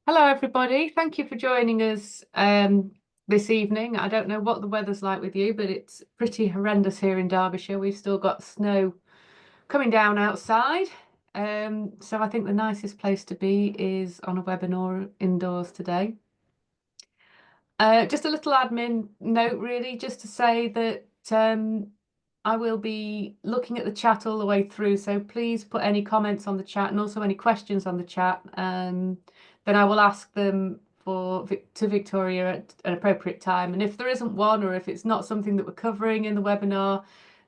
Hello, everybody. Thank you for joining us this evening. I don't know what the weather's like with you, but it's pretty horrendous here in Derbyshire. We've still got snow coming down outside. So I think the nicest place to be is on a webinar indoors today. Just a little admin note, really, just to say that I will be looking at the chat all the way through. So please put any comments on the chat and also any questions on the chat. Then I will ask them to Victoria at an appropriate time. And if there isn't one, or if it's not something that we're covering in the webinar,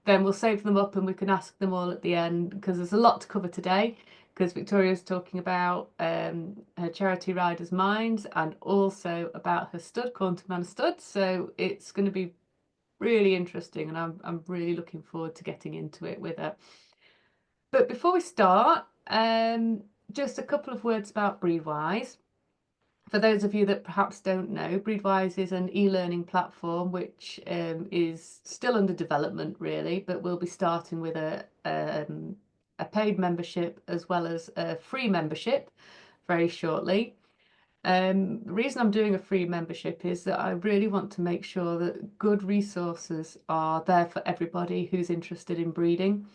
then we'll save them up and we can ask them all at the end, because there's a lot to cover today. Because Victoria's talking about her charity Riders Minds and also about her stud, Caunton Manor Stud. So it's going to be really interesting, and I'm really looking forward to getting into it with her. But before we start, just a couple of words about BreedWise. For those of you that perhaps don't know, BreedWise is an e-learning platform which is still under development, really, but we'll be starting with a paid membership as well as a free membership very shortly. The reason I'm doing a free membership is that I really want to make sure that good resources are there for everybody who's interested in breeding.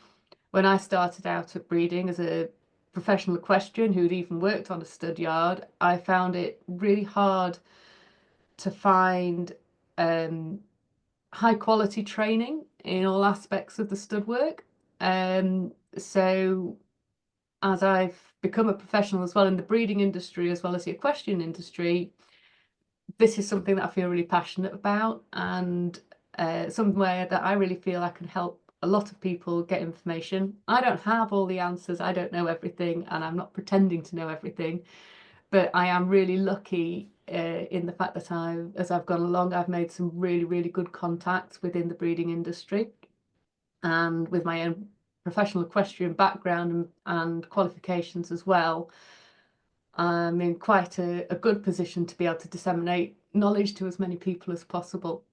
When I started out at breeding as a professional equestrian who'd even worked on a stud yard, I found it really hard to find high quality training in all aspects of the stud work. So as I've become a professional as well in the breeding industry as well as the equestrian industry, this is something that I feel really passionate about, and somewhere that I really feel I can help a lot of people get information. I don't have all the answers, I don't know everything, and I'm not pretending to know everything, but I am really lucky in the fact that as I've gone along, I've made some really, really good contacts within the breeding industry, and with my own professional equestrian background and qualifications as well, I'm in quite a good position to be able to disseminate knowledge to as many people as possible.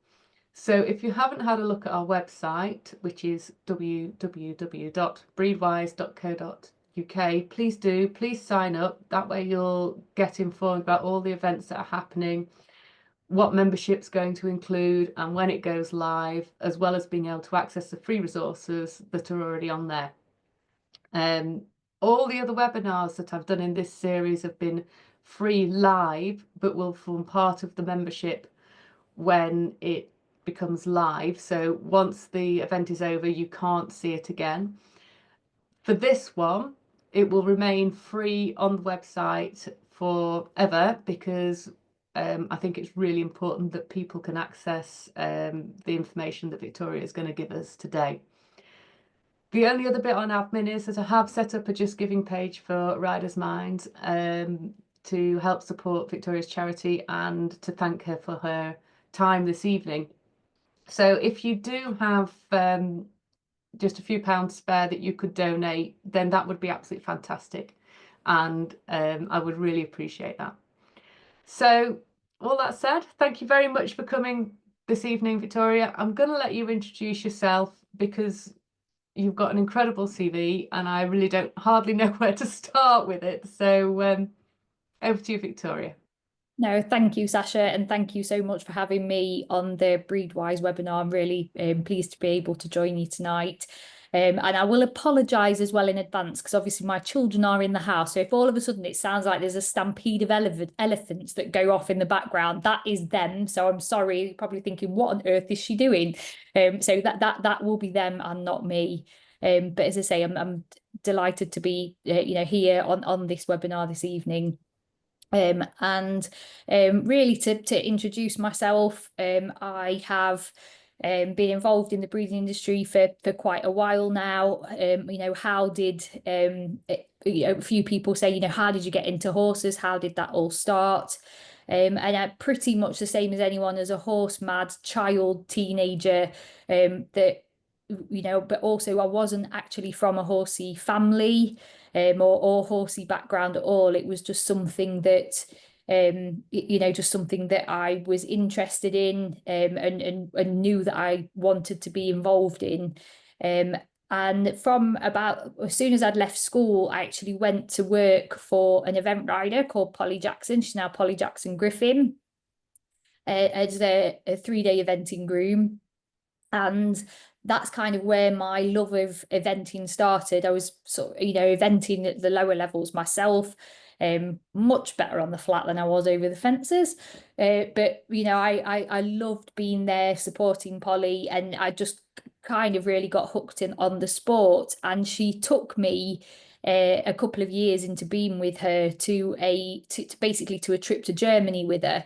So if you haven't had a look at our website, which is www.breedwise.co.uk, please do. Please sign up. That way you'll get informed about all the events that are happening, what membership's going to include, and when it goes live, as well as being able to access the free resources that are already on there. All the other webinars that I've done in this series have been free live, but will form part of the membership when it becomes live. So once the event is over, you can't see it again. For this one, it will remain free on the website forever, because I think it's really important that people can access the information that Victoria is going to give us today. The only other bit on admin is that I have set up a Just Giving page for Riders Minds to help support Victoria's charity and to thank her for her time this evening. So if you do have just a few pounds spare that you could donate, then that would be absolutely fantastic, and I would really appreciate that. So all that said, thank you very much for coming this evening, Victoria. I'm going to let you introduce yourself, because you've got an incredible CV and I really don't hardly know where to start with it. So over to you, Victoria. No, thank you, Sasha, and thank you so much for having me on the BreedWise webinar. I'm really pleased to be able to join you tonight. And I will apologise as well in advance, because obviously my children are in the house. So if all of a sudden it sounds like there's a stampede of elephants that go off in the background, that is them. So I'm sorry, you're probably thinking, what on earth is she doing? So that will be them and not me. But as I say, I'm delighted to be here on this webinar this evening. Really to introduce myself, I have been involved in the breeding industry for quite a while now. How did a few people say, how did you get into horses? How did that all start? And I'm pretty much the same as anyone, as a horse mad child, teenager, that but also I wasn't actually from a horsey family or horsey background at all. It was just something that just something that I was interested in, and knew that I wanted to be involved in. And from about as soon as I'd left school, I actually went to work for an event rider called Polly Jackson. She's now Polly Jackson Griffin, as a 3-day eventing groom. And that's kind of where my love of eventing started. I was sort of, eventing at the lower levels myself, much better on the flat than I was over the fences. But I loved being there supporting Polly, and I just kind of really got hooked in on the sport. And she took me a couple of years into being with her to basically to a trip to Germany with her.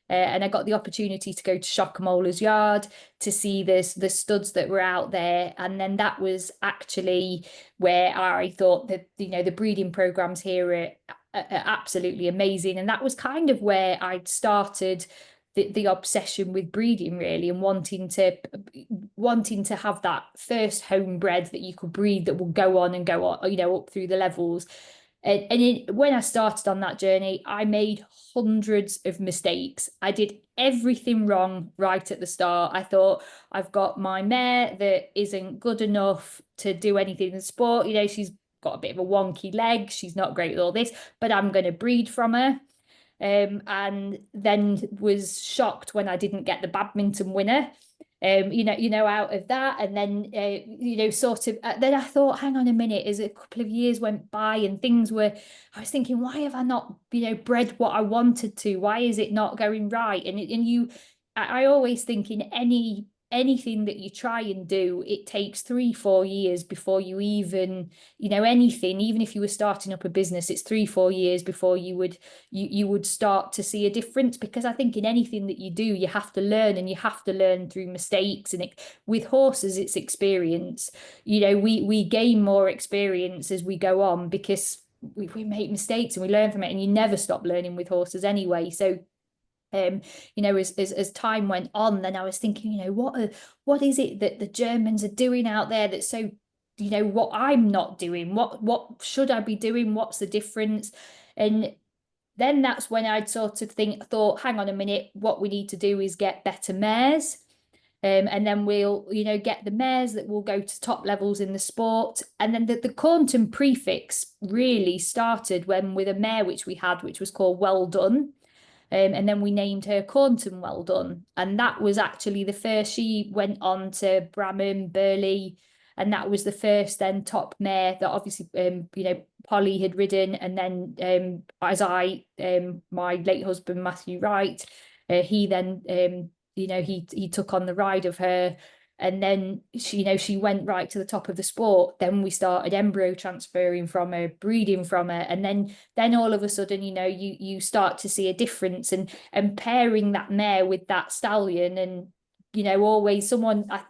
And I got the opportunity to go to Schockermoller's yard to see the studs that were out there. And then that was actually where I thought that, the breeding programs here are absolutely amazing. And that was kind of where I'd started the obsession with breeding, really, and wanting to have that first homebred that you could breed that will go on, up through the levels. When I started on that journey, I made hundreds of mistakes. I did everything wrong right at the start. I thought, I've got my mare that isn't good enough to do anything in the sport. She's got a bit of a wonky leg. She's not great with all this, but I'm going to breed from her. And then was shocked when I didn't get the badminton winner. Out of that. And then, then I thought, hang on a minute, as a couple of years went by and I was thinking, why have I not, bred what I wanted to? Why is it not going right? I always think in anything that you try and do, it takes 3-4 years before you even, anything, even if you were starting up a business, it's 3-4 years before you would start to see a difference. Because I think in anything that you do, you have to learn, and you have to learn through mistakes. And with horses, it's experience. We gain more experience as we go on, because we make mistakes and we learn from it, and you never stop learning with horses anyway. So as time went on, then I was thinking, what is it that the Germans are doing out there that's so, what I'm not doing? What should I be doing? What's the difference? And then that's when I'd sort of thought, hang on a minute, what we need to do is get better mares. And then we'll, get the mares that will go to top levels in the sport. And then the Caunton prefix really started with a mare which we had, which was called Well Done. And then we named her Caunton Well Done. And that was actually the first. She went on to Bramham, Burley, and that was the first then top mare that obviously, Polly had ridden. And then my late husband, Matthew Wright, he then, he took on the ride of her. And then she went right to the top of the sport. Then we started embryo transferring from her, breeding from her, and then all of a sudden, you start to see a difference, and pairing that mare with that stallion. And always someone, I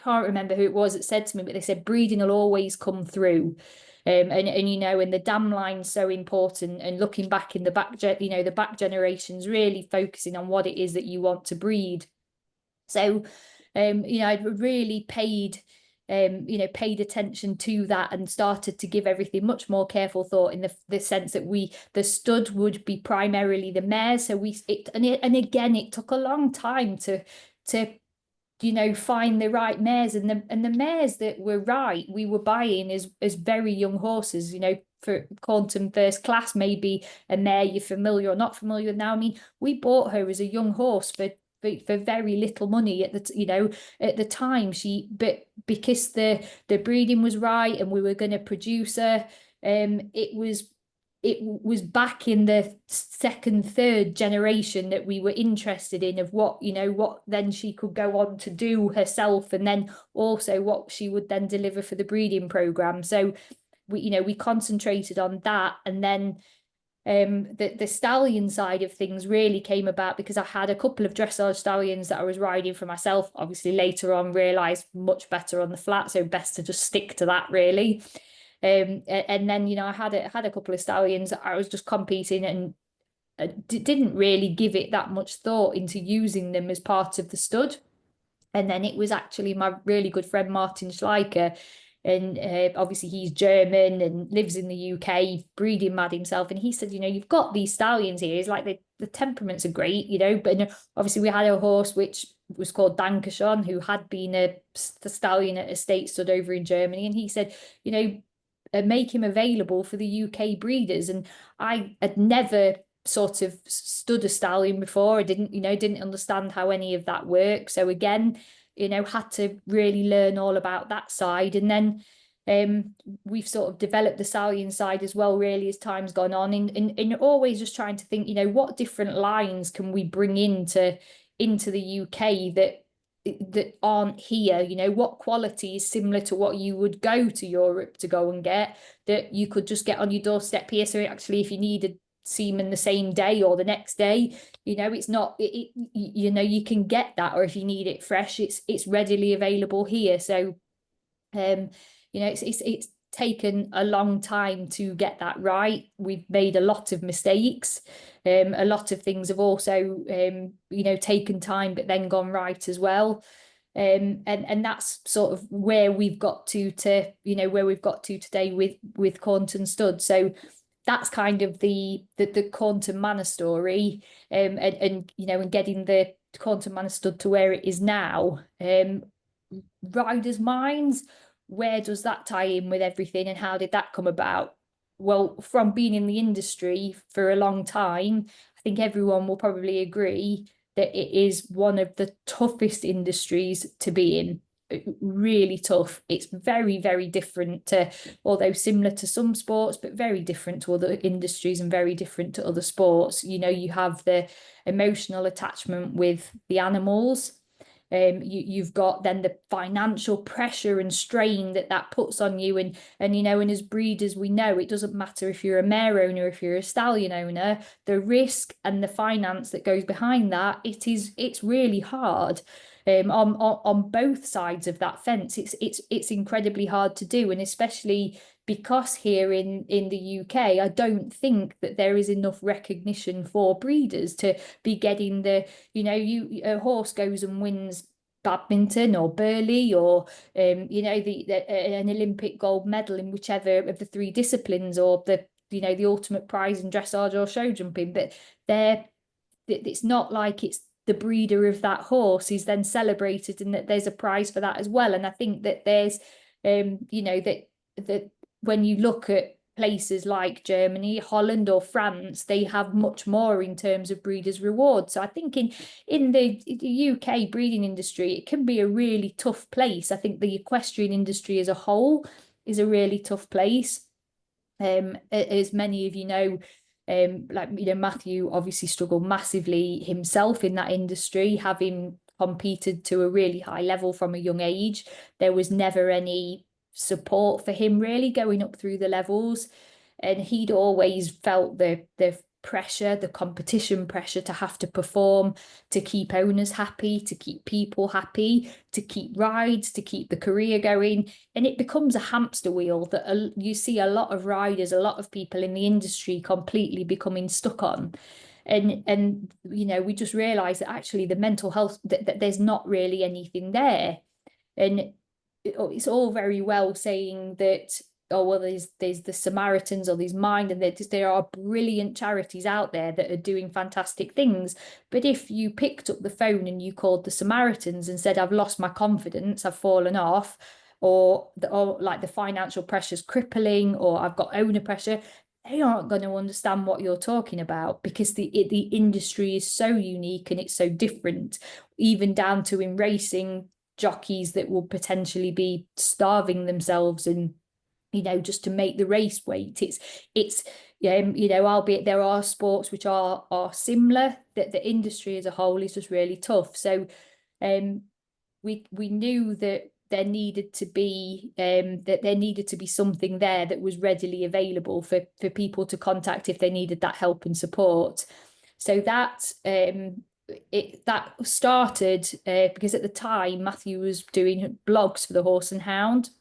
can't remember who it was that said to me, but they said breeding will always come through. And the dam line's so important, and looking back in the back generations, really focusing on what it is that you want to breed. So I really paid attention to that, and started to give everything much more careful thought, in the sense that the stud would be primarily the mares. So again, it took a long time to find the right mares, and the mares that were right, we were buying as very young horses. For Caunton First Class, maybe a mare you're familiar or not familiar with now. I mean, we bought her as a young horse for very little money at the time. But because the breeding was right, and we were going to produce her, it was back in the second, third generation that we were interested in, of what then she could go on to do herself, and then also what she would then deliver for the breeding program. So we concentrated on that. And then the stallion side of things really came about because I had a couple of dressage stallions that I was riding for myself. Obviously later on realized much better on the flat, so best to just stick to that, really. And then I had a couple of stallions that I was just competing, and didn't really give it that much thought into using them as part of the stud. And then it was actually my really good friend Martin Schleicher, and obviously he's German and lives in the UK, breeding mad himself. And he said, you've got these stallions here. It's like the temperaments are great, but obviously we had a horse which was called Dankeschön, who had been a stallion at a state stud over in Germany, and he said, you know, make him available for the UK breeders. And I had never sort of stood a stallion before. I didn't understand how any of that works. So again, had to really learn all about that side. And then we've sort of developed the stallion side as well, really, as time's gone on, and always just trying to think, what different lines can we bring into the UK that aren't here. What quality is similar to what you would go to Europe to go and get, that you could just get on your doorstep here. So actually, if you needed semen the same day or the next day, it's not you can get that, or if you need it fresh, it's readily available here. So it's taken a long time to get that right. We've made a lot of mistakes. A lot of things have also taken time but then gone right as well. And that's sort of where we've got to today with Caunton Stud. So that's kind of the Caunton Manor story, and getting the Caunton Manor Stud to where it is now. Riders' minds, where does that tie in with everything, and how did that come about? Well, from being in the industry for a long time, I think everyone will probably agree that it is one of the toughest industries to be in. Really tough. It's very, very different to, although similar to some sports, but very different to other industries and very different to other sports. You have the emotional attachment with the animals. You've got then the financial pressure and strain that puts on you, and as breeders, we know it doesn't matter if you're a mare owner, if you're a stallion owner, the risk and the finance that goes behind that, it's really hard. On both sides of that fence, it's incredibly hard to do, and especially because here in the UK, I don't think that there is enough recognition for breeders to be getting a horse goes and wins badminton or burley or an Olympic gold medal in whichever of the three disciplines, or the ultimate prize in dressage or show jumping, but it's not like it's the breeder of that horse is then celebrated and that there's a prize for that as well. And I think that there's that when you look at places like Germany, Holland or France, they have much more in terms of breeders' rewards. So I think in the UK breeding industry, it can be a really tough place. I think the equestrian industry as a whole is a really tough place. As many of you know, Matthew obviously struggled massively himself in that industry, having competed to a really high level from a young age. There was never any support for him really going up through the levels, and he'd always felt the pressure, the competition pressure to have to perform, to keep owners happy, to keep people happy, to keep rides, to keep the career going. And it becomes a hamster wheel that you see a lot of riders, a lot of people in the industry completely becoming stuck on. And we just realize that actually the mental health, that there's not really anything there. And it's all very well saying that, oh well, there's the Samaritans or these Mind, and there are brilliant charities out there that are doing fantastic things. But if you picked up the phone and you called the Samaritans and said, I've lost my confidence, I've fallen off, or like the financial pressure's crippling, or I've got owner pressure, they aren't going to understand what you're talking about, because the industry is so unique and it's so different, even down to in racing, jockeys that will potentially be starving themselves and just to make the race weight. It's albeit there are sports which are similar, that the industry as a whole is just really tough. So we knew that there needed to be something there that was readily available for people to contact if they needed that help and support. So that started because at the time Matthew was doing blogs for the Horse and Hound,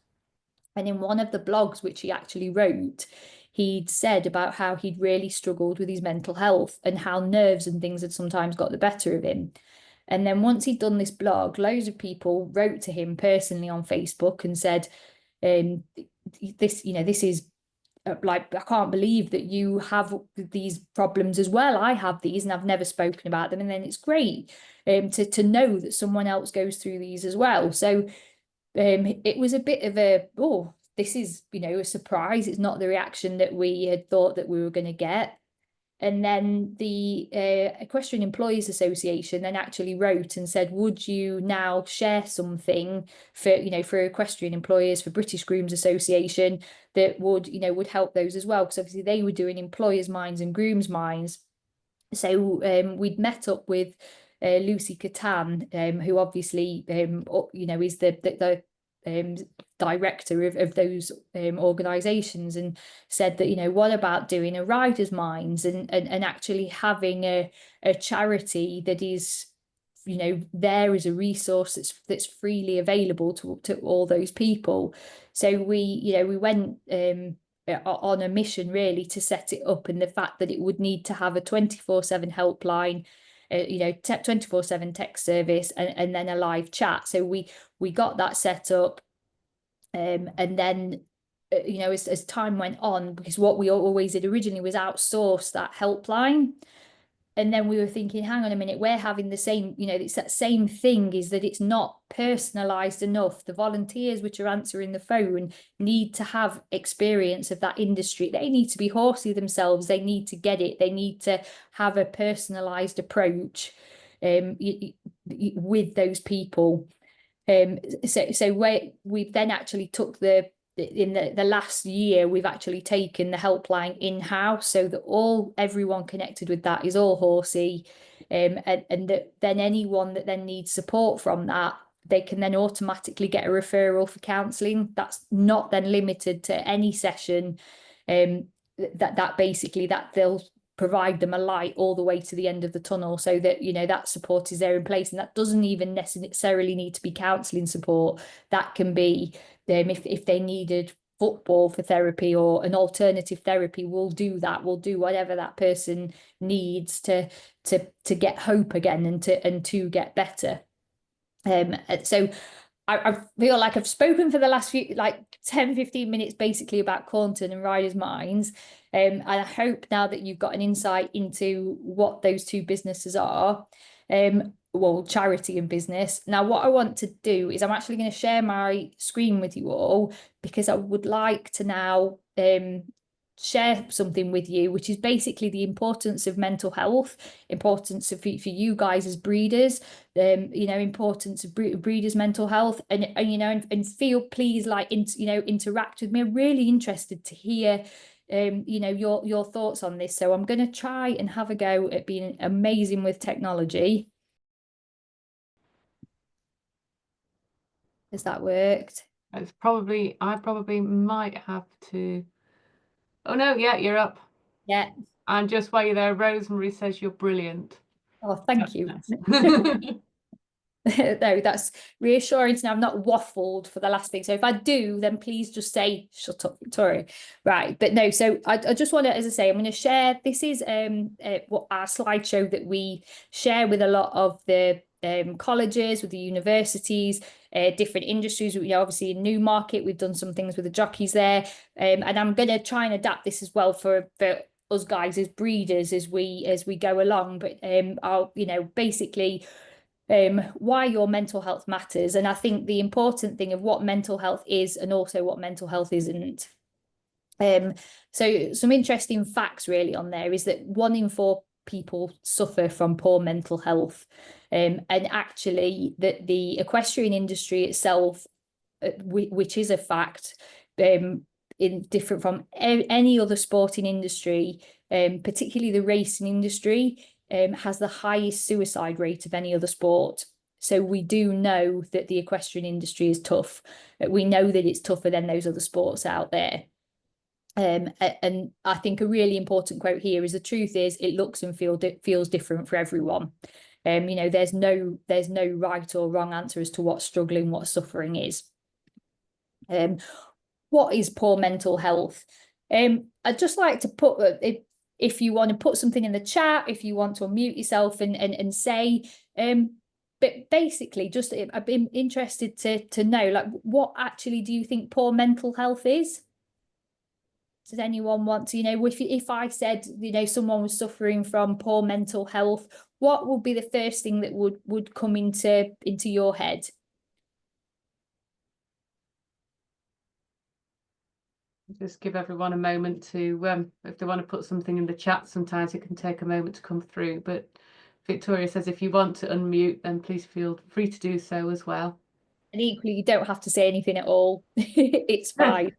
and in one of the blogs which he actually wrote, he'd said about how he'd really struggled with his mental health and how nerves and things had sometimes got the better of him. And then once he'd done this blog, loads of people wrote to him personally on Facebook and said, this is like, I can't believe that you have these problems as well. I have these and I've never spoken about them. And then it's great to know that someone else goes through these as well. So it was a bit of a, oh, this is, a surprise. It's not the reaction that we had thought that we were going to get. And then the Equestrian Employees Association then actually wrote and said, would you now share something for equestrian employers, for British Grooms Association, that would help those as well? Because obviously they were doing employers' minds and grooms' minds. So we'd met up with Lucy Caunton, who obviously is the director of those organisations, and said that what about doing a riders' minds and actually having a charity that is there as a resource that's freely available to all those people. So we went on a mission really to set it up, and the fact that it would need to have a 24/7 helpline, 24/7 text service, and then a live chat. So we got that set up, and then as time went on, because what we always did originally was outsource that helpline. And then we were thinking, hang on a minute, we're having the same, it's that same thing, is that it's not personalised enough. The volunteers which are answering the phone need to have experience of that industry. They need to be horsey themselves. They need to get it. They need to have a personalised approach with those people. So we've then actually took in the last year, we've actually taken the helpline in-house, so that everyone connected with that is all horsey, and that then anyone that then needs support from that, they can then automatically get a referral for counselling. That's not then limited to any session, that basically that they'll provide them a light all the way to the end of the tunnel, so that that support is there in place. And that doesn't even necessarily need to be counselling support. That can be if they needed football for therapy or an alternative therapy, we'll do that. We'll do whatever that person needs to get hope again and to get better. So I feel like I've spoken for the last few, like 10-15 minutes basically about Caunton and riders' minds. And I hope now that you've got an insight into what those two businesses are, well, charity and business. Now, what I want to do is I'm actually going to share my screen with you all, because I would like to now share something with you, which is basically the importance of mental health, importance of for you guys as breeders, importance of breeders' mental health, and feel please like interact with me. I'm really interested to hear your thoughts on this. So I'm going to try and have a go at being amazing with technology. Has that worked? I probably might have to. Oh no, yeah, you're up. Yeah. And just while you're there, Rosemary says you're brilliant. Oh, thank you. Nice. No, that's reassuring to know I've not waffled for the last thing. So if I do, then please just say, shut up, Victoria. Right. But no, so I just want to, as I say, I'm going to share, this is what our slideshow that we share with a lot of the colleges, with the universities, different industries. Obviously in Newmarket, we've done some things with the jockeys there. And I'm going to try and adapt this as well for us guys as breeders as we go along. But I'll, basically why your mental health matters. And I think the important thing of what mental health is and also what mental health isn't. So some interesting facts really on there is that 1 in 4 people suffer from poor mental health, and actually that the equestrian industry itself, which is a fact, in different from any other sporting industry, particularly the racing industry, has the highest suicide rate of any other sport. So we do know that the equestrian industry is tough. We know that it's tougher than those other sports out there. And I think a really important quote here is, the truth is it looks and feels different for everyone. There's no right or wrong answer as to what struggling, what suffering is. What is poor mental health? I'd just like to put if you want to put something in the chat, if you want to unmute yourself and say, but basically just I've been interested to know, like, what actually do you think poor mental health is? Does anyone want to, if I said, someone was suffering from poor mental health, what would be the first thing that would come into your head? Just give everyone a moment to, if they want to put something in the chat, sometimes it can take a moment to come through. But Victoria says if you want to unmute, then please feel free to do so as well. And equally, you don't have to say anything at all. It's fine.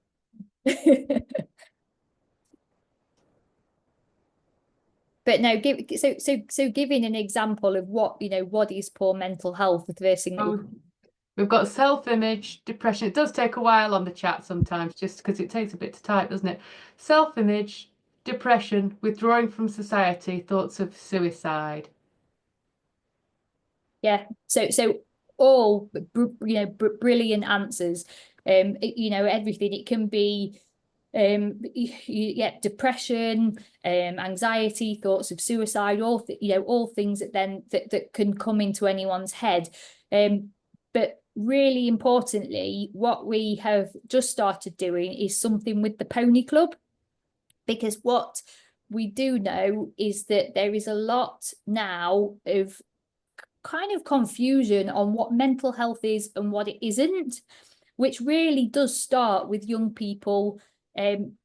But no, so giving an example of what is poor mental health, the first thing that we've got self-image, depression. It does take a while on the chat sometimes, just because it takes a bit to type, doesn't it? Self-image, depression, withdrawing from society, thoughts of suicide. Yeah. So all brilliant answers. Everything. It can be depression, anxiety, thoughts of suicide, all things that can come into anyone's head. But really importantly, what we have just started doing is something with the Pony Club, because what we do know is that there is a lot now of kind of confusion on what mental health is and what it isn't, which really does start with young people. Down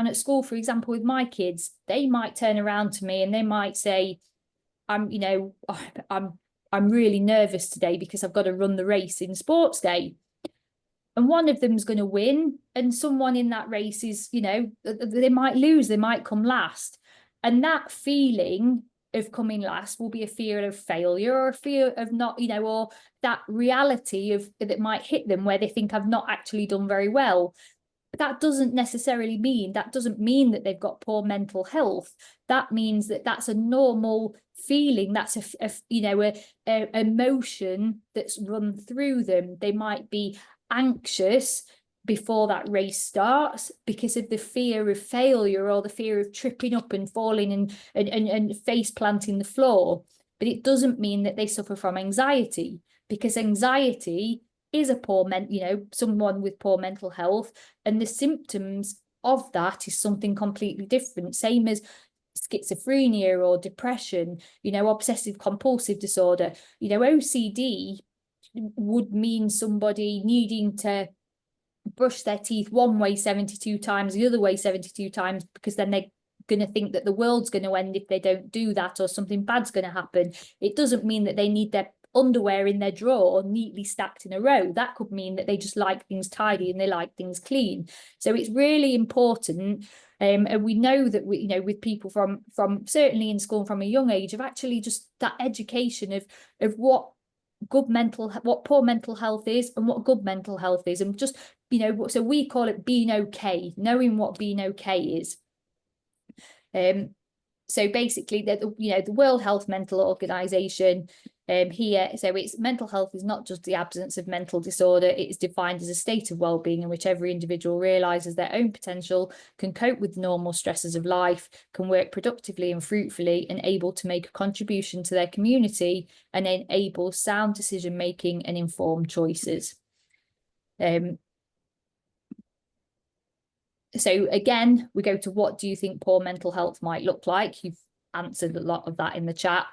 at school, for example, with my kids, they might turn around to me and they might say, I'm really nervous today because I've got to run the race in sports day. And one of them's going to win, and someone in that race is, they might lose, they might come last. And that feeling of coming last will be a fear of failure, or a fear of not, or that reality of that might hit them where they think I've not actually done very well. But that doesn't necessarily mean that they've got poor mental health. That means that that's a normal feeling. That's a emotion that's run through them. They might be anxious before that race starts because of the fear of failure, or the fear of tripping up and falling and face planting the floor. But it doesn't mean that they suffer from anxiety, because anxiety is someone with poor mental health, and the symptoms of that is something completely different. Same as schizophrenia or depression, obsessive compulsive disorder. OCD would mean somebody needing to brush their teeth one way 72 times, the other way 72 times, because then they're going to think that the world's going to end if they don't do that, or something bad's going to happen. It doesn't mean that they need their underwear in their drawer neatly stacked in a row. That could mean that they just like things tidy and they like things clean. So it's really important. And we know that with people from certainly in school from a young age, of actually just that education of what poor mental health is and what good mental health is, and just so we call it being okay, knowing what being okay is. So basically, the World Health Mental Organization here. So it's mental health is not just the absence of mental disorder. It is defined as a state of well-being in which every individual realizes their own potential, can cope with normal stresses of life, can work productively and fruitfully, and able to make a contribution to their community, and enable sound decision making and informed choices. So again, we go to, what do you think poor mental health might look like? You've answered a lot of that in the chat.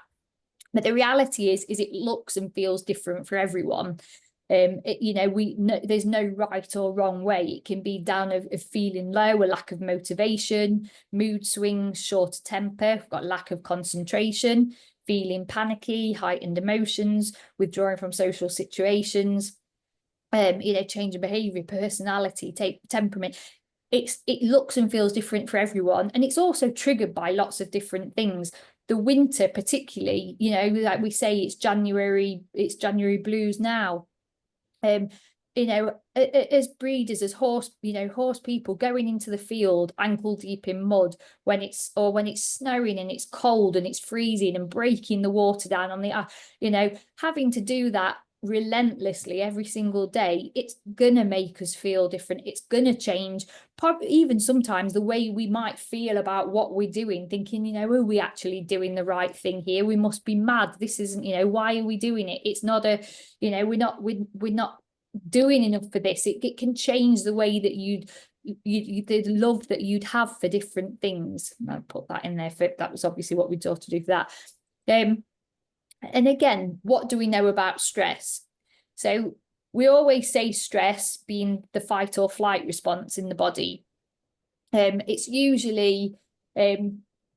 But the reality is it looks and feels different for everyone. There's no right or wrong way. It can be down of feeling low, a lack of motivation, mood swings, short temper, we've got lack of concentration, feeling panicky, heightened emotions, withdrawing from social situations, change in behavior, personality, temperament. It looks and feels different for everyone, and it's also triggered by lots of different things. The winter particularly, like we say, it's January blues now. As breeders, as horse people, going into the field ankle deep in mud when it's snowing and it's cold and it's freezing, and breaking the water down on the having to do that relentlessly every single day, it's gonna make us feel different. It's gonna change probably even sometimes the way we might feel about what we're doing, thinking, are we actually doing the right thing here? We must be mad. This isn't, why are we doing it? It's not we're not doing enough for this. It can change the way that the love that you'd have for different things. I put that in there for that was obviously what we'd ought to do for that. And again, what do we know about stress? So we always say stress being the fight or flight response in the body. It's usually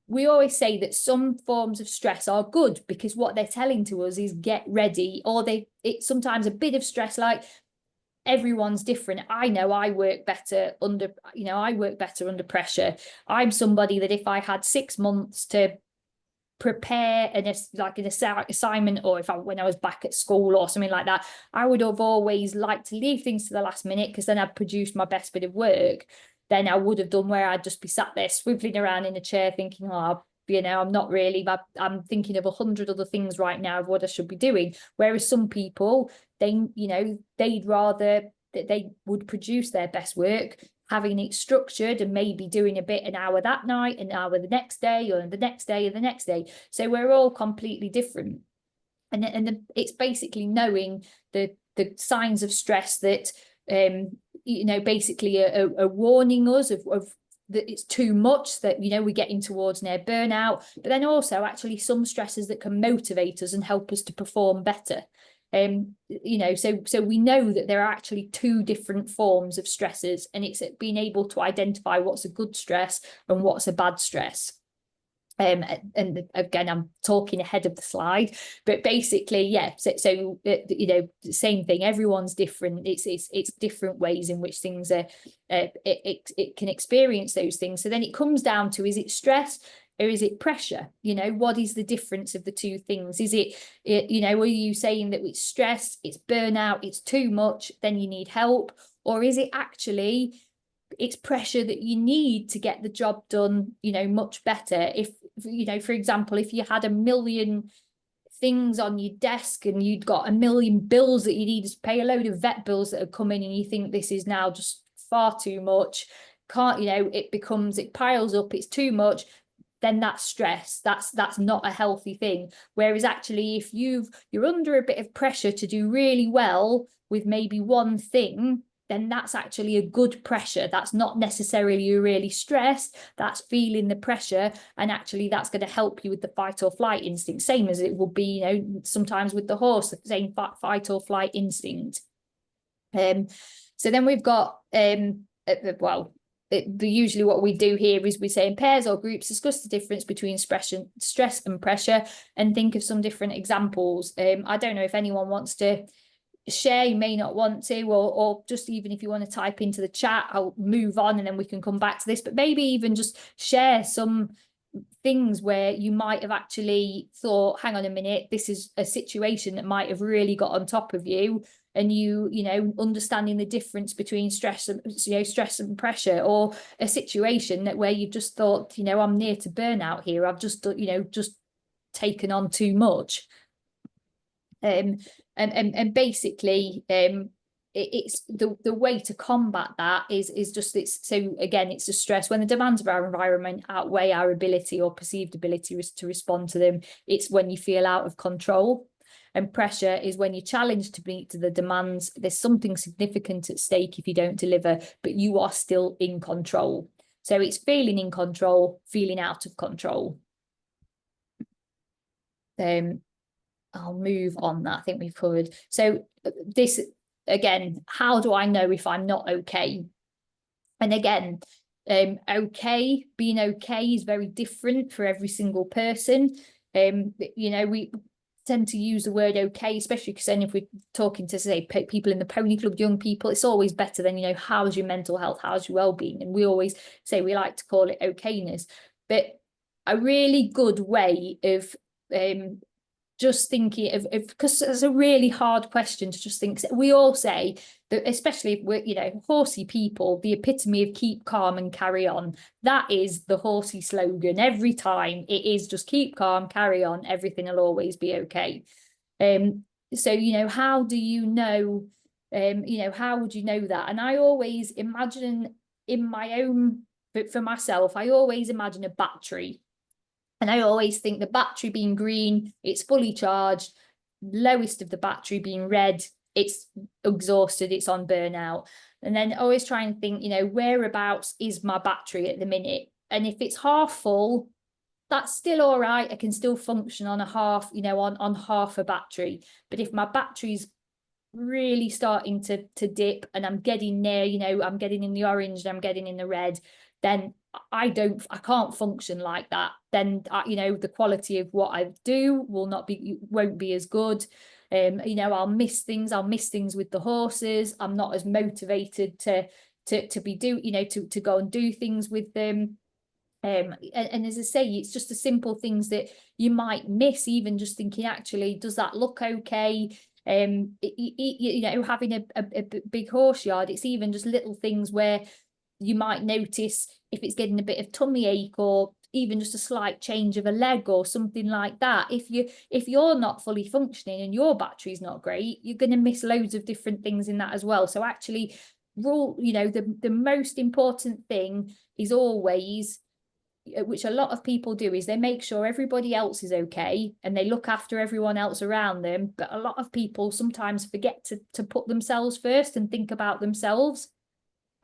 we always say that some forms of stress are good because what they're telling to us is get ready, or it's sometimes a bit of stress, like everyone's different. I know I work better under, I work better under pressure. I'm somebody that if I had 6 months to prepare an assignment, or when I was back at school or something like that, I would have always liked to leave things to the last minute because then I'd produced my best bit of work. Then I would have done where I'd just be sat there swiveling around in a chair thinking, oh, I'm not really, but I'm thinking of 100 other things right now of what I should be doing. Whereas some people, they'd rather that they would produce their best work, having it structured and maybe doing a bit an hour that night, an hour the next day, or the next day, or the next day. So we're all completely different. And it's basically knowing the signs of stress that basically are warning us of that it's too much, that we're getting towards near burnout, but then also actually some stresses that can motivate us and help us to perform better. So we know that there are actually 2 different forms of stresses, and it's being able to identify what's a good stress and what's a bad stress. And again, I'm talking ahead of the slide, but basically, yeah. So same thing. Everyone's different. It's different ways in which things are. It can experience those things. So then it comes down to: is it stress or is it pressure? What is the difference of the 2 things? Is it are you saying that it's stress, it's burnout, it's too much, then you need help, or is it actually it's pressure that you need to get the job done, much better? If, for example, if you had 1 million things on your desk and you'd got 1 million bills that you needed to pay, a load of vet bills that have come in, and you think this is now just far too much, it piles up, it's too much, then that's stress. That's not a healthy thing. Whereas actually, if you're under a bit of pressure to do really well with maybe one thing, then that's actually a good pressure. That's not necessarily you're really stressed, that's feeling the pressure, and actually that's going to help you with the fight or flight instinct, same as it will be, sometimes with the horse, the same fight or flight instinct. So then we've got, usually what we do here is we say in pairs or groups, discuss the difference between stress and pressure, and think of some different examples. I don't know if anyone wants to share, you may not want to, or just even if you want to type into the chat, I'll move on and then we can come back to this, but maybe even just share some things where you might have actually thought, hang on a minute, this is a situation that might have really got on top of you, and understanding the difference between stress and pressure, or a situation that where you've just thought, I'm near to burnout here, I've just taken on too much. And basically it's the way to combat that is just so again, it's the stress when the demands of our environment outweigh our ability or perceived ability to respond to them. It's when you feel out of control, and pressure is when you're challenged to meet to the demands. There's something significant at stake if you don't deliver, but you are still in control. So it's feeling in control, feeling out of control. I'll move on that. I think we've covered. So this, again, how do I know if I'm not okay? And again, being okay is very different for every single person. We tend to use the word okay, especially because then if we're talking to, say, people in the pony club, young people, it's always better than, how's your mental health, how's your well-being? And we always say we like to call it okayness. But a really good way of just thinking of because it's a really hard question to just think. We all say that, especially if we're horsey people, the epitome of keep calm and carry on. That is the horsey slogan every time. It is just keep calm, carry on, everything will always be okay. So how do you know, how would you know that? And I always imagine in my own, but for myself, I always imagine a battery. And I always think the battery being green, it's fully charged, lowest of the battery being red, it's exhausted, it's on burnout. And then always try and think, whereabouts is my battery at the minute? And if it's half full, that's still all right. I can still function on a half, on half a battery. But if my battery's really starting to dip and I'm getting near, I'm getting in the orange and I'm getting in the red, then I can't function like that. Then the quality of what I do won't be as good. I'll miss things with the horses. I'm not as motivated to go and do things with them. And as I say, it's just the simple things that you might miss, even just thinking, actually, does that look okay? Having a big horse yard, it's even just little things where you might notice if it's getting a bit of tummy ache, or even just a slight change of a leg or something like that. If you're not fully functioning and your battery's not great, you're going to miss loads of different things in that as well. So actually, the most important thing is always, which a lot of people do, is they make sure everybody else is okay and they look after everyone else around them. But a lot of people sometimes forget to put themselves first and think about themselves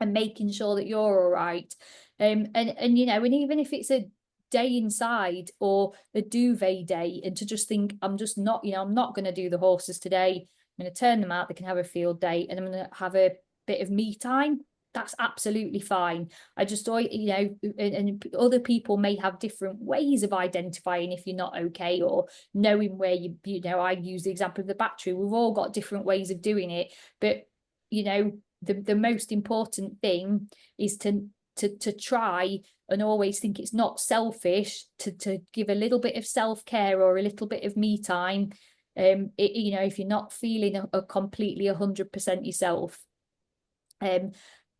and making sure that you're all right. And even if it's a day inside or a duvet day, and to just think, I'm not going to do the horses today. I'm going to turn them out. They can have a field day and I'm going to have a bit of me time. That's absolutely fine. I just, and other people may have different ways of identifying if you're not okay, or knowing where I use the example of the battery. We've all got different ways of doing it, but the most important thing is to try and always think it's not selfish to give a little bit of self-care or a little bit of me time. If you're not feeling a completely 100% yourself.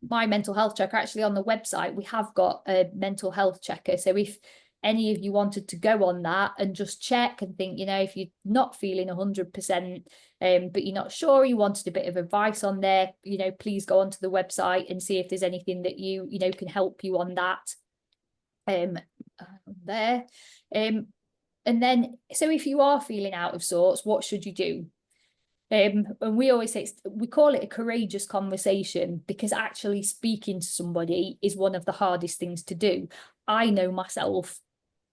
My mental health checker, actually on the website, we have got a mental health checker. So if any of you wanted to go on that and just check and think, if you're not feeling 100%, but you're not sure, you wanted a bit of advice on there, please go onto the website and see if there's anything that can help you on that. There. And then, so if you are feeling out of sorts, what should you do? And we always say, we call it a courageous conversation, because actually speaking to somebody is one of the hardest things to do. I know myself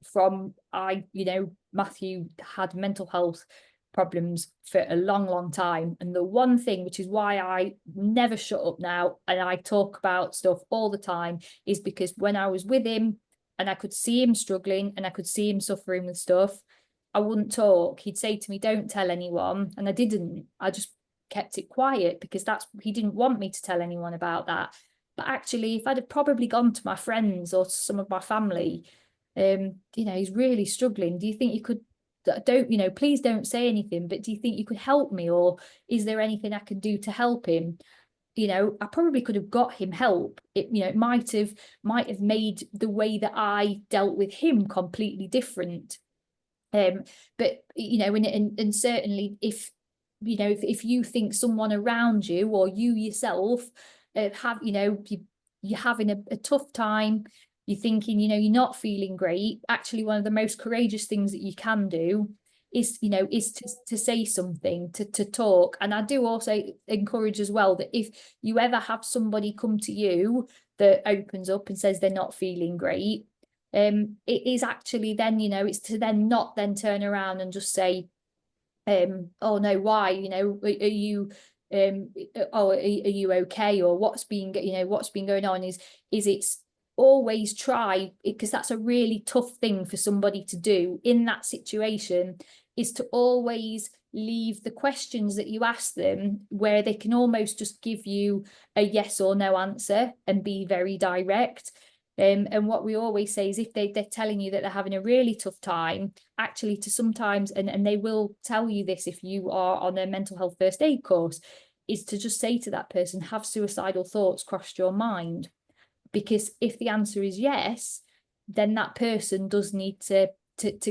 from, Matthew had mental health problems for a long time. And the one thing, which is why I never shut up now and I talk about stuff all the time, is because when I was with him and I could see him struggling and I could see him suffering with stuff, I wouldn't talk. He'd say to me, don't tell anyone. And I didn't. I just kept it quiet, because he didn't want me to tell anyone about that. But actually, if I'd have probably gone to my friends or to some of my family, he's really struggling. Do you think you could, please don't say anything, but do you think you could help me? Or is there anything I can do to help him? I probably could have got him help. It might have made the way that I dealt with him completely different. But and certainly if you think someone around you or you yourself have you're having a tough time, you're thinking you're not feeling great, actually one of the most courageous things that you can do is to say something, to talk. And I do also encourage as well that if you ever have somebody come to you that opens up and says they're not feeling great, it is actually then, it's to then not then turn around and just say, oh no, why, are you are you okay, or what's been going on, is it's always try, because that's a really tough thing for somebody to do in that situation, is to always leave the questions that you ask them where they can almost just give you a yes or no answer and be very direct. And what we always say is, if they're telling you that they're having a really tough time, actually to sometimes, and they will tell you this if you are on a mental health first aid course, is to just say to that person, have suicidal thoughts crossed your mind? Because if the answer is yes, then that person does need to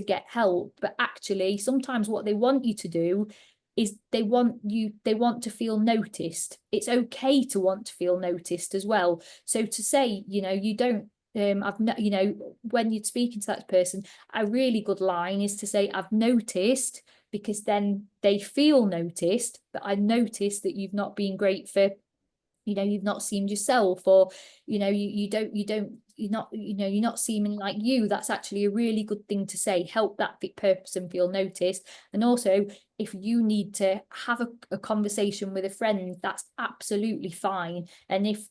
get help. But actually, sometimes what they want you to do is they want to feel noticed. It's okay to want to feel noticed as well. So to say, you don't, when you're speaking to that person, a really good line is to say, I've noticed because then they feel noticed, but I noticed that you've not been great for, you've not seemed yourself, or you're not seeming like you. That's actually a really good thing to say. Help that person feel noticed. And also, if you need to have a conversation with a friend, that's absolutely fine. And if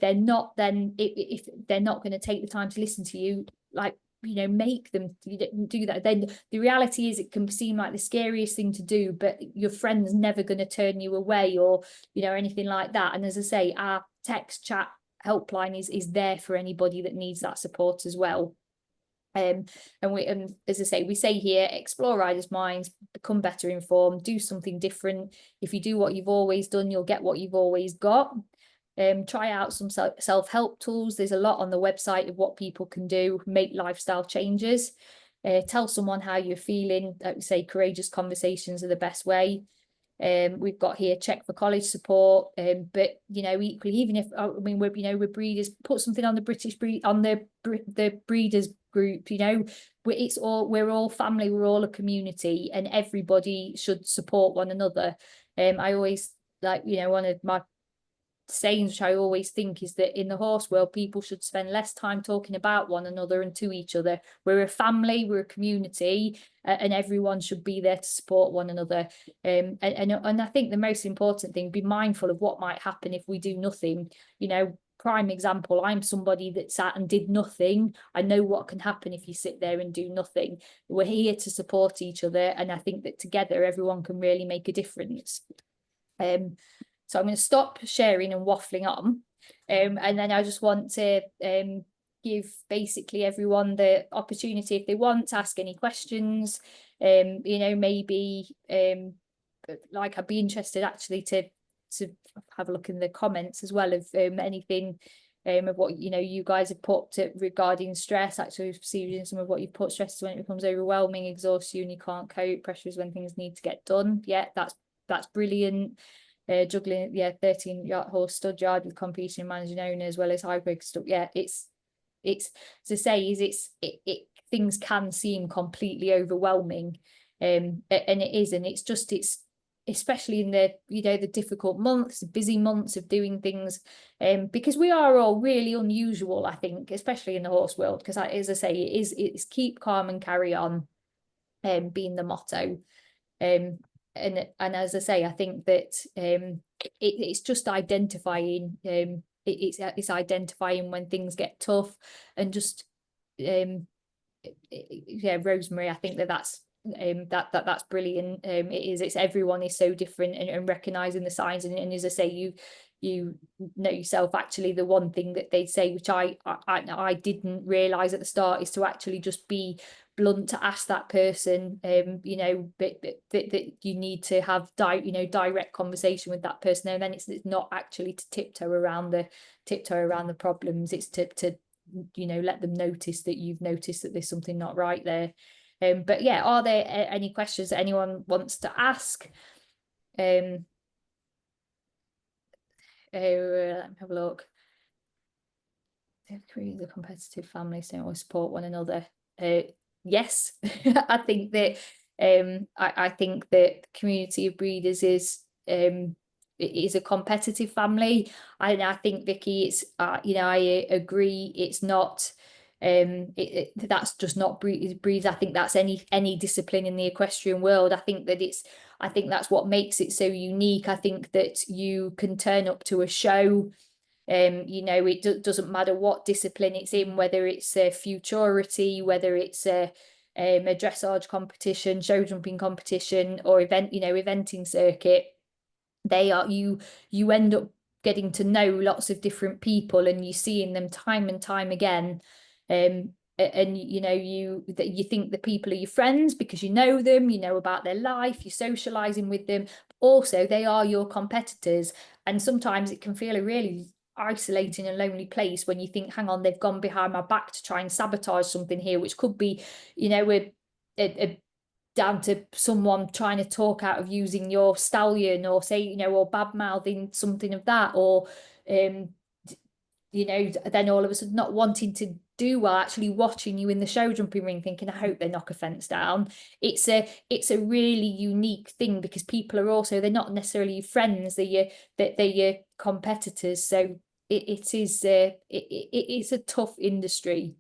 they're not, then if they're not going to take the time to listen to you, like, make them do that. Then the reality is, it can seem like the scariest thing to do, but your friend's never going to turn you away, or anything like that. And as I say, our text chat helpline is there for anybody that needs that support as well. And as I say, we say here, explore riders' minds, become better informed, do something different. If you do what you've always done, you'll get what you've always got. Try out some self-help tools. There's a lot on the website of what people can do, make lifestyle changes. Tell someone how you're feeling. Like we say, courageous conversations are the best way. We've got here, check for college support, but equally, even if we're breeders, put something on the British the breeders group. We're all family, we're all a community, and everybody should support one another. I always one of my sayings, which I always think, is that in the horse world, people should spend less time talking about one another and to each other. We're a family, we're a community, and everyone should be there to support one another. And I think the most important thing, be mindful of what might happen if we do nothing. Prime example, I'm somebody that sat and did nothing. I know what can happen if you sit there and do nothing. We're here to support each other, and I think that together everyone can really make a difference. So I'm going to stop sharing and waffling on, and then I just want to give basically everyone the opportunity, if they want, to ask any questions. Maybe like, I'd be interested actually to have a look in the comments as well of anything of what you guys have put regarding stress. Actually, we've seen some of what you've put. Stress is when it becomes overwhelming, exhausts you, and you can't cope. Pressure is when things need to get done. Yeah, that's brilliant. Juggling 13 horse stud yard with competing managing owner as well as hybrid stuff. Yeah, it's to say is things can seem completely overwhelming, and it is, and it's especially in the difficult months, the busy months of doing things, because we are all really unusual, I think, especially in the horse world, because as I say, it's keep calm and carry on, being the motto. And as I say, I think that it's just identifying, it's identifying when things get tough, and just Rosemary, I think that's brilliant. It's everyone is so different, and recognizing the signs, and as I say, you know yourself. Actually, the one thing that they say, which I didn't realize at the start, is to actually just be blunt, to ask that person, that you need to have direct conversation with that person, and then it's not actually to tiptoe around the problems. It's to let them notice that you've noticed that there's something not right there. But yeah, are there any questions that anyone wants to ask? Let me have a look. The competitive families don't always support one another. Yes, I think that I think that the community of breeders is a competitive family. I think, Vicky, it's I agree, it's not that's just not breeds. I think that's any discipline in the equestrian world. I think that's what makes it so unique. I think that you can turn up to a show, it doesn't matter what discipline it's in, whether it's a futurity, whether it's a dressage competition, show jumping competition, or eventing circuit. You end up getting to know lots of different people, and you seeing them time and time again. And you think the people are your friends because you know them, you know about their life, you're socializing with them. Also, they are your competitors, and sometimes it can feel a really isolating and lonely place when you think, hang on, they've gone behind my back to try and sabotage something here, which could be a down to someone trying to talk out of using your stallion, or say or bad mouthing something of that, or then all of a sudden not wanting to do well, actually watching you in the show jumping ring thinking, I hope they knock a fence down. It's a really unique thing, because people are also, they're not necessarily your friends, they're your competitors. So it's a tough industry.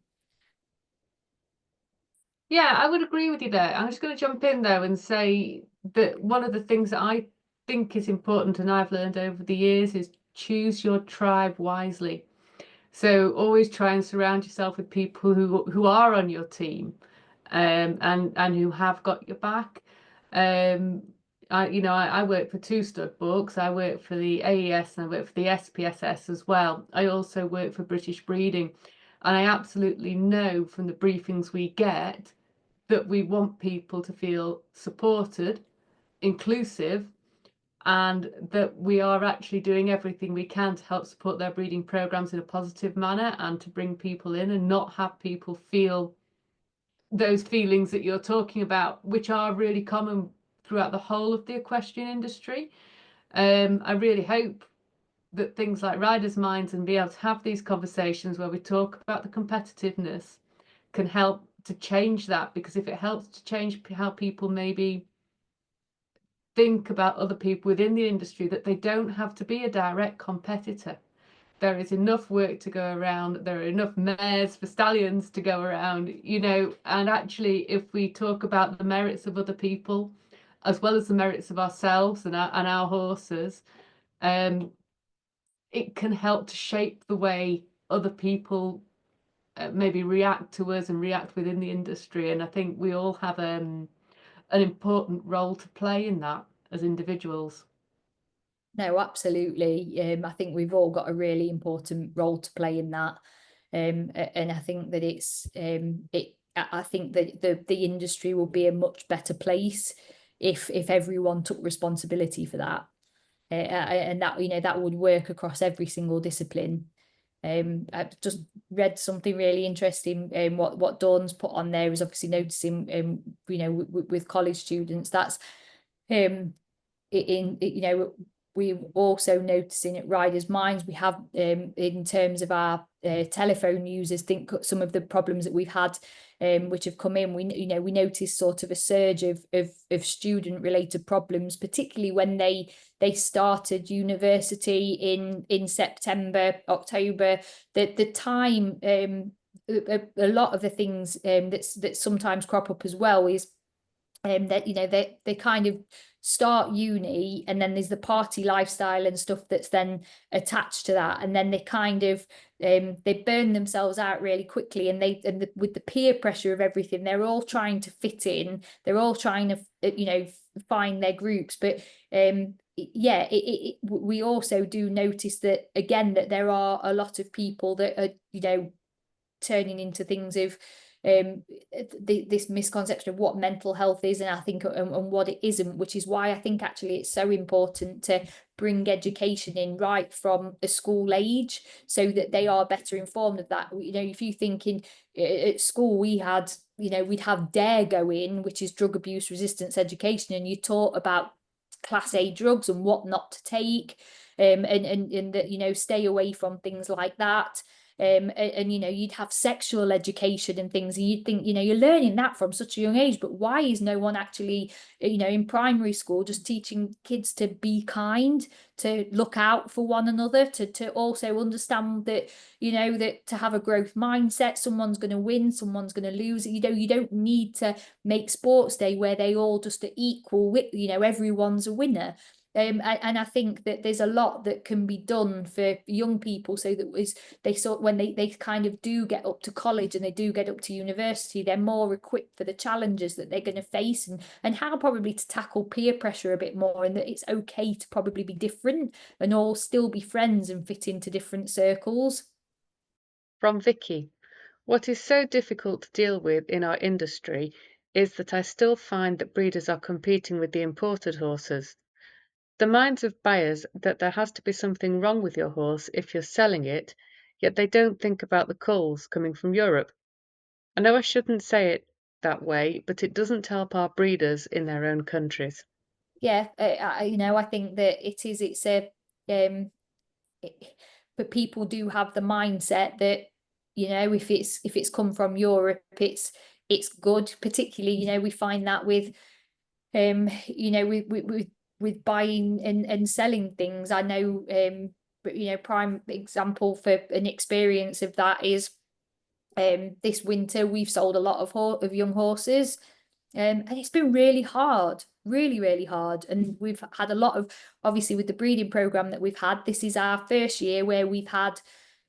Yeah, I would agree with you there. I'm just going to jump in though and say that one of the things that I think is important and I've learned over the years is choose your tribe wisely. So always try and surround yourself with people who are on your team, and who have got your back. Um, I work for two stud books. I work for the AES and I work for the SPSS as well. I also work for British Breeding, and I absolutely know from the briefings we get that we want people to feel supported, inclusive, and that we are actually doing everything we can to help support their breeding programs in a positive manner and to bring people in and not have people feel those feelings that you're talking about, which are really common throughout the whole of the equestrian industry. I really hope that things like Riders' Minds and be able to have these conversations where we talk about the competitiveness can help to change that, because if it helps to change how people maybe think about other people within the industry, that they don't have to be a direct competitor. There is enough work to go around. There are enough mares for stallions to go around, and actually if we talk about the merits of other people as well as the merits of ourselves and our horses, it can help to shape the way other people maybe react to us and react within the industry. And I think we all have an important role to play in that as individuals. No, absolutely. I think we've all got a really important role to play in that. And I think that I think that the industry will be a much better place if everyone took responsibility for that. And that, that would work across every single discipline. I've just read something really interesting. What Dawn's put on there is obviously noticing, with college students, that's we're also noticing at Riders' Minds, we have in terms of our telephone users, think some of the problems that we've had, which have come in, we noticed sort of a surge of student related problems, particularly when they started university in September, October. The time, a lot of the things that sometimes crop up as well is that they kind of start uni, and then there's the party lifestyle and stuff that's then attached to that, and then they kind of they burn themselves out really quickly, and with the peer pressure of everything, they're all trying to fit in, they're all trying to find their groups. But yeah, we also do notice that again, that there are a lot of people that are turning into things of this misconception of what mental health is, and I think and what it isn't, which is why I think actually it's so important to bring education in right from a school age, so that they are better informed of that. If you think at school we had, we'd have DARE go in, which is drug abuse resistance education, and you taught about class A drugs and what not to take, and that stay away from things like that. And you'd have sexual education and things, and you'd think you're learning that from such a young age, but why is no one actually in primary school just teaching kids to be kind, to look out for one another, to also understand that that to have a growth mindset, someone's going to win, someone's going to lose. You don't need to make sports day where they all just are equal with everyone's a winner. And I think that there's a lot that can be done for young people, so that when they kind of do get up to college and they do get up to university, they're more equipped for the challenges that they're going to face, and how probably to tackle peer pressure a bit more, and that it's okay to probably be different and all still be friends and fit into different circles. From Vicky, what is so difficult to deal with in our industry is that I still find that breeders are competing with the imported horses. The minds of buyers that there has to be something wrong with your horse if you're selling it, yet they don't think about the culls coming from Europe. I know I shouldn't say it that way, but it doesn't help our breeders in their own countries. Yeah, I think that it's a but people do have the mindset that, you know, if it's come from Europe, it's good. Particularly, you know, we find that with you know, with buying and selling things. I know, but you know, prime example for an experience of that is this winter we've sold a lot of young horses, and it's been really hard, really hard. And we've had a lot of, obviously with the breeding program that we've had, this is our first year where we've had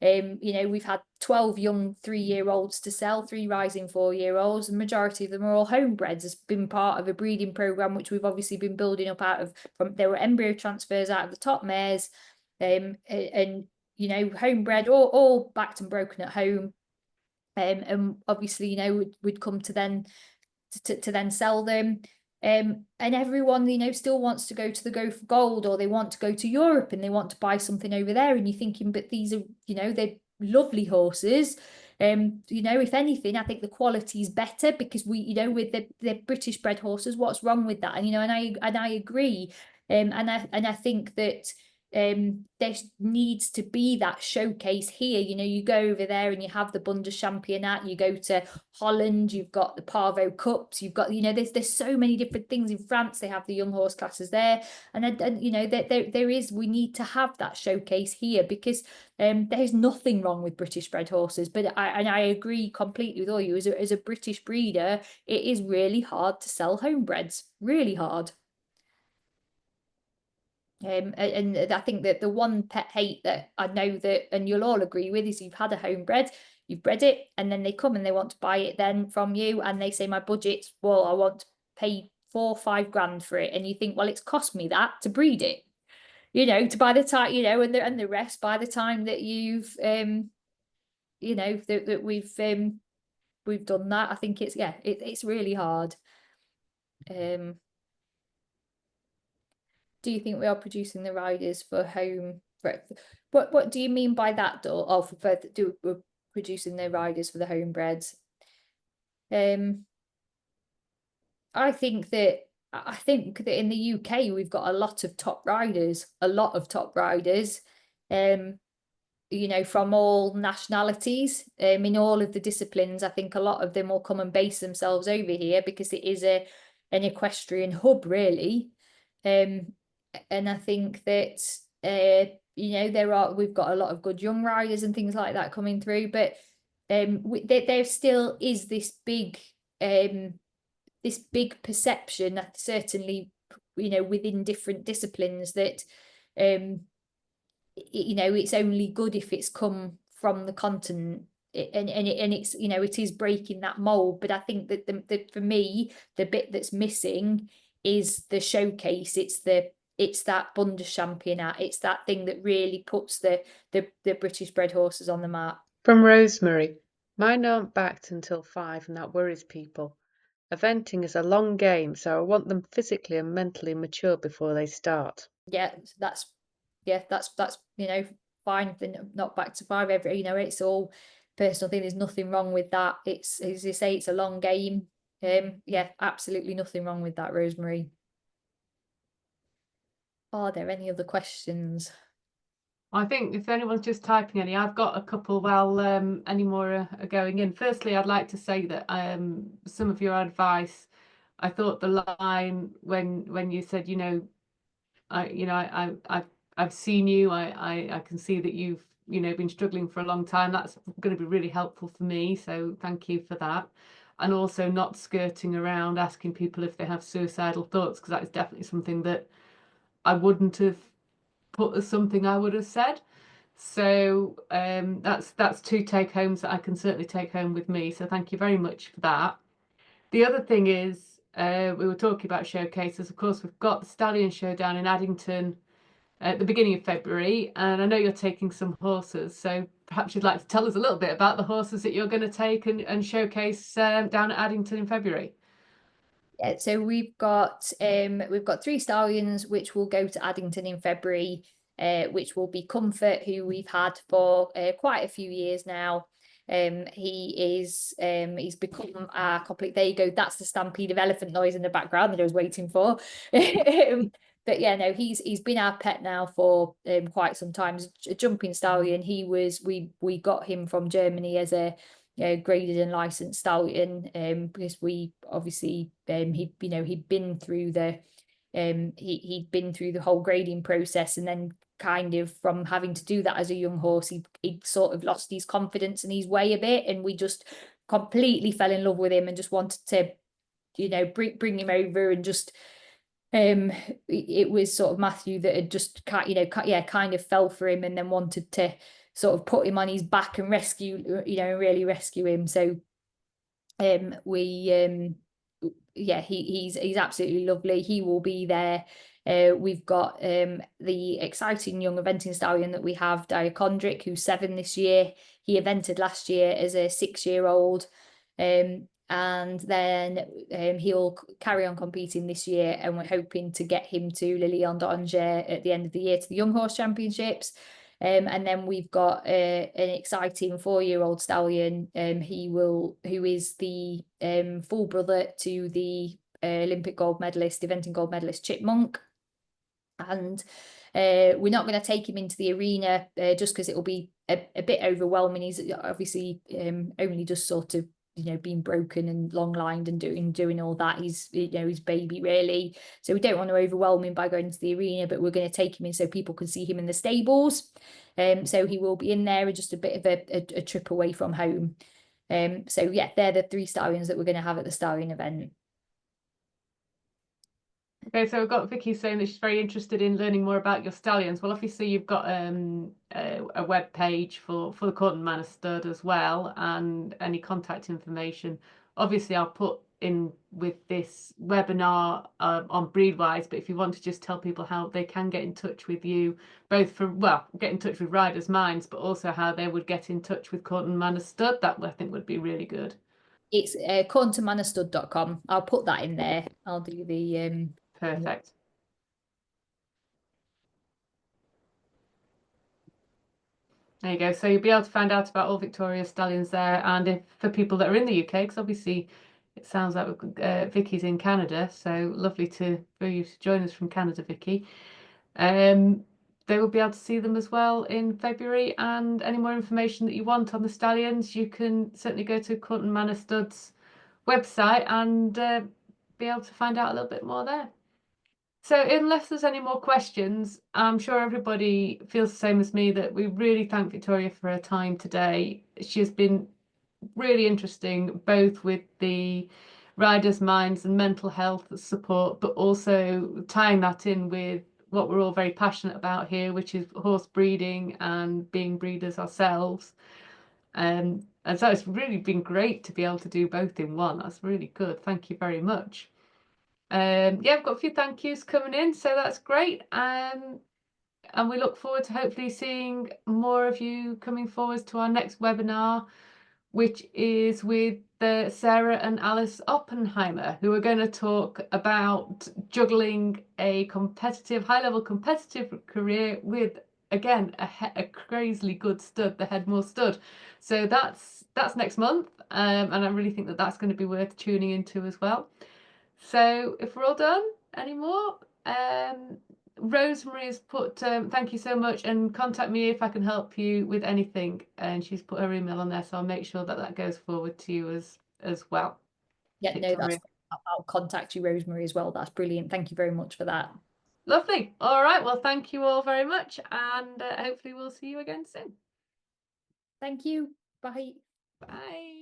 you know, we've had 12 young 3-year-olds to sell, 3 rising 4-year-olds. The majority of them are all homebreds. It's been part of a breeding program which we've obviously been building up out of, from there were embryo transfers out of the top mares, and you know, homebred, all backed and broken at home. And obviously, you know, we'd come to then to then sell them. And everyone, you know, still wants to go to the Go for Gold, or they want to go to Europe and they want to buy something over there. And you're thinking, but these are, you know, they're lovely horses. You know, if anything, I think the quality is better because we, you know, with the British bred horses, what's wrong with that? And you know, and I agree. And I think that there needs to be that showcase here. You know, you go over there and you have the Bundeschampionat, you go to Holland, you've got the Parvo Cups, you've got, you know, there's so many different things. In France they have the young horse classes there, and you know, there is, we need to have that showcase here because there's nothing wrong with British bred horses. But I agree completely with all you, as a British breeder, it is really hard to sell homebreds, really hard. And I think that the one pet hate that I know that, and you'll all agree with, is you've had a homebred, you've bred it, and then they come and they want to buy it then from you, and they say, my budget's, well, I want to pay 4 or 5 grand for it. And you think, well, it's cost me that to breed it, you know, to by the time, you know, and the rest by the time that you've you know, that we've done that. I think it's, yeah, it's really hard. Do you think we are producing the riders for home? What do you mean by that, though? Oh, we're producing the riders for the homebreds. I think that in the UK we've got a lot of top riders, you know, from all nationalities, in all of the disciplines. I think a lot of them will come and base themselves over here because it is an equestrian hub, really. And I think that you know, we've got a lot of good young riders and things like that coming through, but there still is this big perception that certainly, you know, within different disciplines that you know, it's only good if it's come from the continent. And it's, you know, it is breaking that mold. But I think that for me, the bit that's missing is the showcase. It's that Bundeschampionat. It's that thing that really puts the British bred horses on the map. From Rosemary, mine aren't backed until 5 and that worries people. Eventing is a long game, so I want them physically and mentally mature before they start. Yeah, that's you know, fine if they're not back to 5 every, you know, it's all personal thing. There's nothing wrong with that. It's, as you say, it's a long game. Yeah, absolutely nothing wrong with that, Rosemary. Are there any other questions? I think if anyone's just typing any, I've got a couple while any more are going in. Firstly, I'd like to say that some of your advice, I thought the line when you said, you know, I've seen you, I can see that you've, you know, been struggling for a long time. That's going to be really helpful for me. So thank you for that. And also not skirting around asking people if they have suicidal thoughts, because that is definitely something that I wouldn't have put as something I would have said. So that's 2 take homes that I can certainly take home with me. So thank you very much for that. The other thing is, we were talking about showcases. Of course, we've got the Stallion Show down in Addington at the beginning of February, and I know you're taking some horses. So perhaps you'd like to tell us a little bit about the horses that you're going to take and showcase down at Addington in February. Yeah, so we've got 3 stallions which will go to Addington in February, which will be Comfort, who we've had for quite a few years now. He's become our complete, there you go, that's the stampede of elephant noise in the background that I was waiting for. but yeah, no, he's been our pet now for quite some time. A jumping stallion. We got him from Germany as a graded and licensed stallion, because we obviously he'd been through the he'd been through the whole grading process, and then kind of from having to do that as a young horse, he sort of lost his confidence and his way a bit, and we just completely fell in love with him and just wanted to bring him over, and just it was sort of Matthew that had just kind of fell for him, and then wanted to sort of put him on his back and really rescue him. So he's absolutely lovely. He will be there. We've got the exciting young eventing stallion that we have, Diachondric, who's 7 this year. He evented last year as a 6-year-old. And then he'll carry on competing this year, and we're hoping to get him to Lilian d'Angers at the end of the year to the Young Horse Championships. And then we've got an exciting 4-year-old stallion, who is the full brother to the Olympic gold medalist, eventing gold medalist Chipmunk. And we're not going to take him into the arena just because it'll be a bit overwhelming. He's obviously only just sort of being broken and long lined and doing all that. He's his baby really, so we don't want to overwhelm him by going to the arena, but we're going to take him in so people can see him in the stables. So he will be in there, just a bit of a trip away from home. So yeah, they're the 3 stallions that we're going to have at the stallion event. Okay, so we've got Vicky saying that she's very interested in learning more about your stallions. Well, obviously you've got a web page for the Caunton Manor Stud as well, and any contact information. Obviously, I'll put in with this webinar on BreedWise, but if you want to just tell people how they can get in touch with you, both get in touch with Riders Minds, but also how they would get in touch with Caunton Manor Stud, that I think would be really good. It's cauntonmanorstud.com. I'll put that in there. I'll do the Perfect. There you go. So you'll be able to find out about all Victoria's stallions there, and if for people that are in the UK, because obviously it sounds like Vicky's in Canada, so lovely for you to join us from Canada, Vicky. They will be able to see them as well in February, and any more information that you want on the stallions, you can certainly go to Caunton Manor Stud's website and be able to find out a little bit more there. So unless there's any more questions, I'm sure everybody feels the same as me, that we really thank Victoria for her time today. She has been really interesting, both with the riders' minds and mental health support, but also tying that in with what we're all very passionate about here, which is horse breeding and being breeders ourselves. And so it's really been great to be able to do both in one. That's really good. Thank you very much. Yeah, I've got a few thank yous coming in, so that's great. And we look forward to hopefully seeing more of you coming forward to our next webinar, which is with Sarah and Alice Oppenheimer, who are going to talk about juggling a high-level competitive career with, again, a crazily good stud, the Headmore Stud. So that's next month, and I really think that that's going to be worth tuning into as well. So if we're all done, any more? Rosemary has put thank you so much, and contact me if I can help you with anything, and she's put her email on there, so I'll make sure that goes forward to you as well. Yeah, Victoria. no, I'll contact you, Rosemary, as well. That's brilliant. Thank you very much for that. Lovely. All right, well, thank you all very much, and hopefully we'll see you again soon. Thank you. Bye. Bye.